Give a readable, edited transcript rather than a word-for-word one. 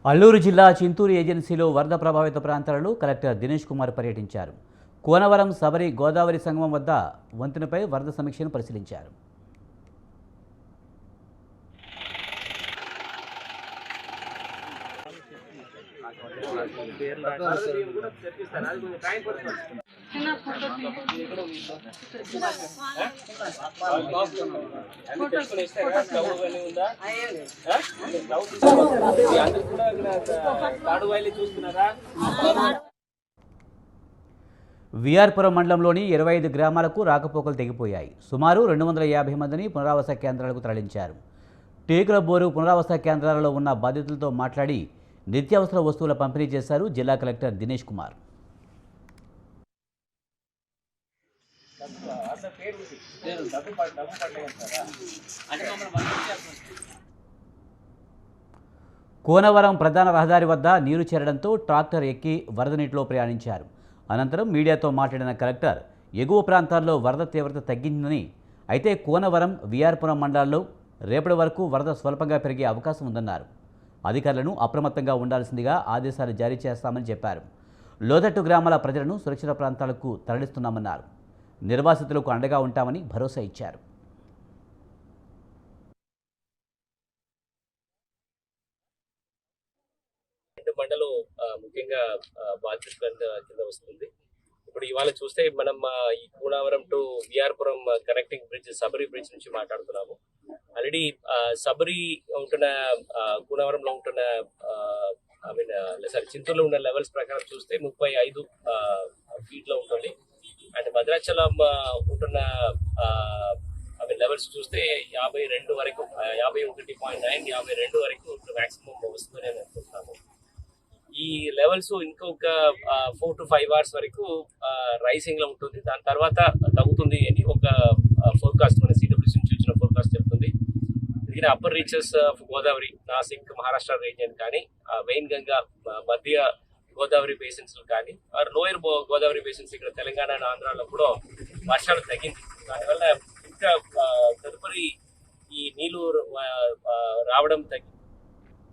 అల్లూరు జిల్లా చింతూరు ఏజెన్సీలో వరద ప్రభావిత ప్రాంతాలలో కలెక్టర్ దినేష్ కుమార్ పర్యటించారు. కోనవరం సబరి గోదావరి సంగమం వద్ద వంతెనపై వరద సమీక్షను పరిశీలించారు. విఆర్పురం మండలంలోని 25 గ్రామాలకు రాకపోకలు తెగిపోయాయి. సుమారు 250 మందిని పునరావాస కేంద్రాలకు తరలించారు. టేకుల బోరు పునరావాస కేంద్రాలలో ఉన్న బాధితులతో మాట్లాడి నిత్యావసర వస్తువుల పంపిణీ చేశారు జిల్లా కలెక్టర్ దినేష్ కుమార్. కోనవరం ప్రధాన రహదారి వద్ద నీరు చేరడంతో ట్రాక్టర్ ఎక్కి వరద నీటిలో ప్రయాణించారు. అనంతరం మీడియాతో మాట్లాడిన కలెక్టర్ ఎగువ ప్రాంతాల్లో వరద తీవ్రత తగ్గిందని, అయితే కోనవరం విఆర్పురం మండలాల్లో రేపటి వరకు వరద స్వల్పంగా పెరిగే అవకాశం ఉందన్నారు. అధికారులను అప్రమత్తంగా ఉండాల్సిందిగా ఆదేశాలు జారీ చేస్తామని చెప్పారు. లోతట్టు గ్రామాల ప్రజలను సురక్షిత ప్రాంతాలకు తరలిస్తున్నామన్నారు. నిర్వాసితులకు అండగా ఉంటామని భరోసా ఇచ్చారు. మండలం ముఖ్యంగా బాధితుల కింద వస్తుంది. ఇప్పుడు ఇవాళ చూస్తే మనం ఈ Kunavaram to VR Puram connecting bridge Sabari bridge నుంచి మాట్లాడుతున్నాము. ఆల్రెడీ సబరి ఉంటున్న కూనవరంలో ఉంటున్న చింతూరులో ఉన్న లెవెల్స్ ప్రకారం చూస్తే 35 ఫీట్లో ఉంటుంది. అండ్ భద్రాచలం ఉంటున్న లెవెల్స్ చూస్తే 52 వరకు 51.9 52 వరకు మాక్సిమం వస్తుందని అనుకుంటున్నాము. ఈ లెవెల్స్ ఇంకొక 4 to 5 hours వరకు రైసింగ్ లో ఉంటుంది. దాని తర్వాత తగ్గుతుంది అని ఒక ఫోర్కాస్ట్ మన సిడబ్ల్యూసీ నుంచి వచ్చిన ఫోర్కాస్ట్ చెప్తుంది. ఇది upper reaches of Godavari, Nasik, Maharashtra region కానీ, వెయిన్ గంగా మధ్య గోదావరి బేసిన్స్ కానీ, లోయర్ గోదావరి బేసిన్స్ ఇక్కడ తెలంగాణ అండ్ ఆంధ్రాలో కూడా వర్షాలు తగ్గింది. దానివల్ల ఇంకా తదుపరి ఈ నీళ్లు రావడం